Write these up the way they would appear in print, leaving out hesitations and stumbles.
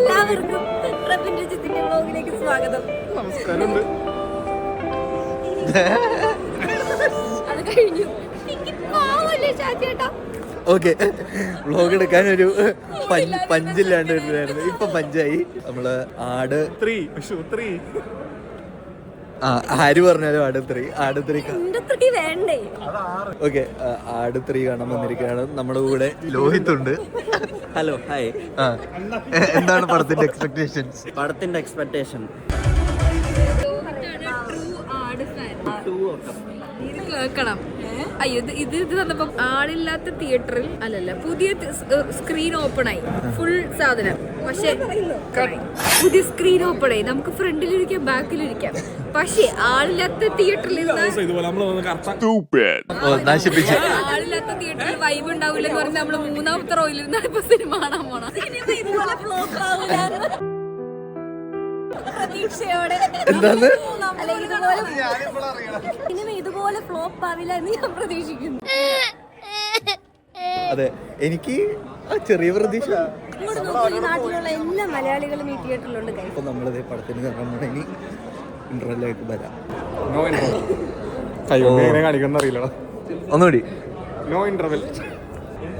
എല്ലാവർക്കും വ്ലോഗിലേക്ക് സ്വാഗതം. നമസ്കാരമുണ്ട്. അത് കഴിഞ്ഞു. ഓക്കെ, വ്ലോഗ് എടുക്കാൻ ഒരു പഞ്ചില്ലാണ്ട് വരുന്നതായിരുന്നു. ഇപ്പൊ പഞ്ചായി. നമ്മള് ആട് ആര് പറഞ്ഞാലും ആട് 3 വേണ്ടേ? ഓക്കെ, ആട് 3 കാണാൻ വന്നിരിക്കുകയാണ്. നമ്മുടെ കൂടെ ലോഹിത് ഉണ്ട്. Hello, hi. എന്താണ് പടത്തിന്റെ എക്സ്പെക്ടേഷൻസ്? പടത്തിന്റെ എക്സ്പെക്ടേഷൻ കേൾക്കണം. അയ്യോ, ഇത് വന്നപ്പോ ആളില്ലാത്ത തിയേറ്ററിൽ അല്ലല്ല, പുതിയ സ്ക്രീൻ ഓപ്പൺ ആയി. ഫുൾ സാധനം. പക്ഷെ പുതിയ സ്ക്രീൻ ഓപ്പൺ ആയി. നമുക്ക് ഫ്രണ്ടിലിരിക്കാം, ബാക്കിലിരിക്കാം. പക്ഷെ ആളില്ലാത്ത തിയേറ്ററിൽ ആളില്ലാത്ത തിയേറ്ററിൽ വൈബ് ഉണ്ടാവില്ല എന്ന് പറഞ്ഞാൽ നമ്മള് 3ാമത്തെ റോയിൽ ഇരുന്നാണ് ഇപ്പൊ സിനിമ കാണാൻ പോണം. എന്താണ് ഇതുപോലെ ഫ്ലോപ്പ് ആവില്ല എന്ന് ഞാൻ പ്രതീക്ഷിക്കുന്നു. അതെ, എനിക്ക് ചെറിയ പ്രതീക്ഷ. ഈ നാട്ടിലുള്ള എല്ലാ മലയാളികളും ഈ തിയേറ്ററിലുണ്ട്. ഇപ്പൊ നമ്മളിത് പടത്തിന് കയറാൻ ഇനി ഇന്റർവെല്ലായിട്ട് വരാം. കാണിക്കുന്ന അറിയില്ല. ഒന്നുകൂടി. No interval.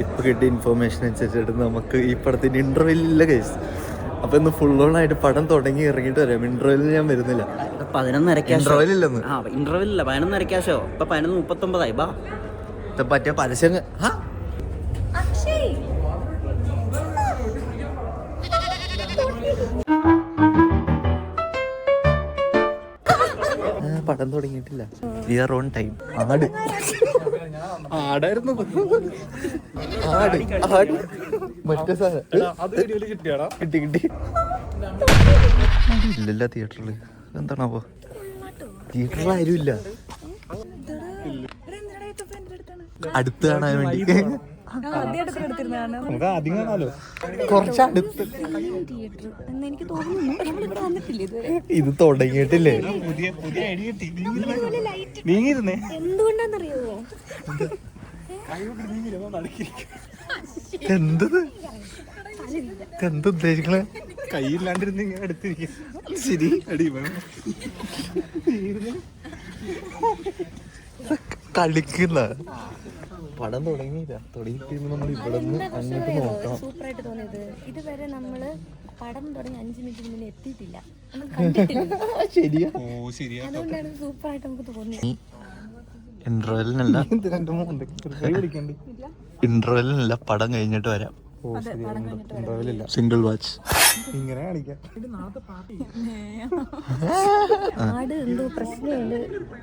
ഇപ്പൊ കിട്ടിയ ഇൻഫോർമേഷൻ അനുസരിച്ചിട്ട് നമുക്ക് ഈ പടത്തിന് ഇന്റർവെൽ ഇല്ല കേസ്. അപ്പൊ ഇന്ന് ഫുൾ ഓൺ ആയിട്ട് പടം തുടങ്ങി ഇറങ്ങിയിട്ട് വരാം. ഇന്റർവെല്ലിൽ ഞാൻ വരുന്നില്ല. 11:30 ഇന്റർവെൽ ഇല്ലെന്ന്. ഇന്റർവെൽ ഇല്ല, 11:30 ഷോ. ഇപ്പൊ 11:39 ബാ. പറ്റിയ പരസ്യം പടം തുടങ്ങിയിട്ടില്ല. We are on time. ആടായിരുന്നു. മറ്റേ സാധനം കിട്ടി ഇല്ലല്ല തിയേറ്ററിൽ. എന്താണാവോ, തിയേറ്ററിൽ ആരും ഇല്ല. അടുത്ത് കാണാൻ വേണ്ടി നമുക്ക് ആദ്യം കാണാലോ. കുറച്ചടുത്ത്. എനിക്ക് തോന്നുന്നു ഇത് തുടങ്ങിയിട്ടില്ലേ? നീങ്ങിരുന്നേ. എന്തുകൊണ്ടാന്നറിയോ? എന്തുദ്ദേശിക്കണേ? കൈയില്ലാണ്ടിരുന്ന് ഇങ്ങനെ അടുത്തിരിക്കും. ശരി, കളിക്കുന്ന പടം തുടങ്ങിയില്ല. തുടങ്ങിയിട്ട് നമ്മൾ ഇവിടെ നിന്ന് അങ്ങോട്ട് നോക്കണം. സൂപ്പറായിട്ട് തോന്നിയത് ഇതുവരെ നമ്മള് പടം തുടങ്ങി 5 മിനിറ്റ് മുന്നേ എത്തിയിട്ടില്ല. ശരിയാ. അതുകൊണ്ടാണ് സൂപ്പറായിട്ട് നമുക്ക് തോന്നിയത്. ഇന്റർവെല്ലിനല്ല, പടം കഴിഞ്ഞിട്ട് വരാം. Single watch. ഇങ്ങനെ കാണിക്കാം. ആട് എന്തോ പ്രശ്നമുണ്ട്,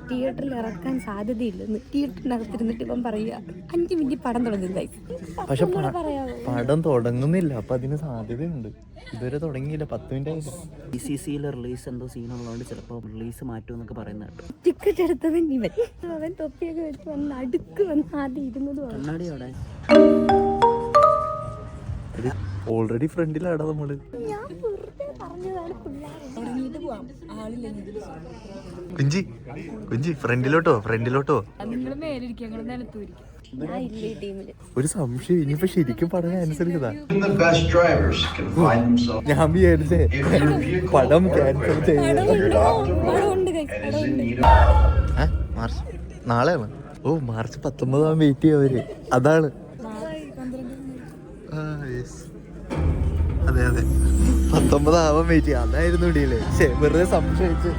തിയേറ്ററിൽ ഇറക്കാൻ സാധ്യതയില്ലെന്ന്. തിയേറ്ററിനകത്തിരുന്നിട്ട് ഇപ്പം പറയുക 5 മിനിറ്റ് പടം തുടങ്ങുന്നതായി. പക്ഷെ പടം തുടങ്ങുന്നില്ല, അപ്പൊ അതിന് സാധ്യതയുണ്ട്. ഇതുവരെ തുടങ്ങിയില്ല. 10 മിനിറ്റ് ആയില്ല. BCCയിൽ റിലീസ് എന്തോ സീനുള്ളതുകൊണ്ട് ചിലപ്പോൾ റിലീസ് മാറ്റും എന്നൊക്കെ പറയുന്നുണ്ട്. ടിക്കറ്റ് എടുത്തവൻ ഇവൻ. അവൻ തൊപ്പിയൊക്കെ വെച്ച് വന്ന് അടുക്ക് വന്ന് ആദ്യം ഇരുന്നത് കണ്ണാടി അവിടെ. ഓൾറെഡി ഫ്രണ്ടിലാടാ നമ്മള്. ഞാൻ വെറുതെ പറഞ്ഞതാണ്. കുഞ്ചി ഫ്രണ്ടിലോട്ടോ. നിങ്ങൾ മേലിരിക്കും, ഞങ്ങൾ നിലത്തൂരിക്കും. ഞാൻ ഇല്ല ഈ ടീമില്. ഒരു സംശയം, ഇനിയിപ്പോ ശരിക്കും പടം ക്യാൻസൽ ചെയ്താ? ഞാൻ വിചാരിച്ചേ പടം ക്യാൻസൽ ചെയ്ത്. മാർച്ച് നാളെയാണ്. ഓ, മാർച്ച് 19 വെയിറ്റ് ചെയ്യവര്. അതാണ്. അതെ 19 വെയിറ്റ് ചെയ്യാം. അതായിരുന്നു ഇടിയില്ലേ. വെറുതെ സംശയിച്ച്.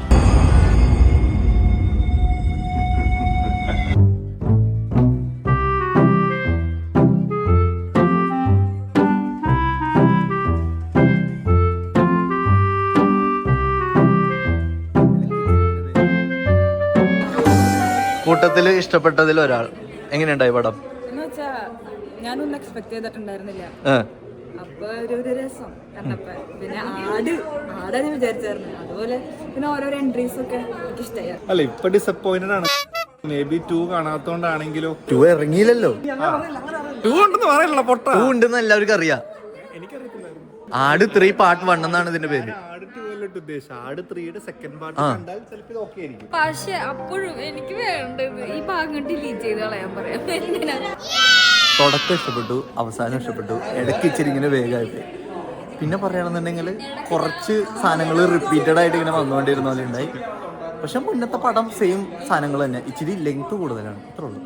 കൂട്ടത്തില് ഇഷ്ടപ്പെട്ടതിൽ ഒരാൾ. എങ്ങനെയുണ്ടായി പടം? ഞാനൊന്നും എക്സ്പെക്ട് ചെയ്തിട്ടുണ്ടായിരുന്നില്ല. അപ്പൊ ഒരു രസം കണ്ടപ്പോ. പിന്നെ ആടാണ് വിചാരിച്ചായിരുന്നു. അതുപോലെ പിന്നെ ഓരോരോ എൻട്രീസ് ഒക്കെ എനിക്ക് ഇഷ്ടമായി. അല്ല, ഇപ്പൊ ഡിസപ്പോയിന്റഡ് ആണ്. May be 2 കാണാത്തോണ്ടാണെങ്കിലോ. 2 ഇറങ്ങിയില്ലല്ലോ. 2 ഉണ്ടെന്ന് പറയണല്ലോ. 2 ഉണ്ടെന്ന് എല്ലാവർക്കും അറിയാം. ആട് 3 പാർട്ട് 1 എന്നാണ് ഇതിന്റെ പേര്. ആട് 3യുടെ സെക്കൻഡ് പാർട്ട് കണ്ടാൽ ചിലപ്പോൾ ഓക്കെ ആയിരിക്കും. പക്ഷെ അപ്പോഴും എനിക്ക് വേണ്ടത് ഈ ഭാഗം ഡിലീറ്റ് ചെയ്ത് കളയാൻ പറയാം. തുടക്കം ഇഷ്ടപ്പെട്ടു, അവസാനം ഇഷ്ടപ്പെട്ടു, ഇടയ്ക്ക് ഇച്ചിരി ഇങ്ങനെ വേഗമായിട്ട്. പിന്നെ പറയുകയാണെന്നുണ്ടെങ്കിൽ കുറച്ച് സാധനങ്ങൾ റിപ്പീറ്റഡ് ആയിട്ട് ഇങ്ങനെ വന്നുകൊണ്ടിരുന്ന പോലെ ഉണ്ടായി. പക്ഷെ മുന്നത്തെ പടം സെയിം സാധനങ്ങൾ തന്നെ, ഇച്ചിരി ലെങ്ത് കൂടുതലാണ്, അത്രേ ഉള്ളൂ.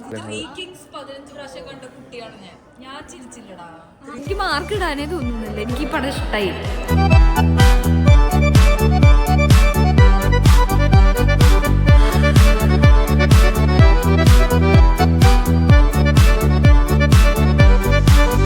ഞാൻ ചിരിച്ചില്ലടാ. എനിക്ക് മാർക്ക് ഇടാനേ തോന്നുന്നില്ല, എനിക്ക് ഈ പടം ഇഷ്ടായി.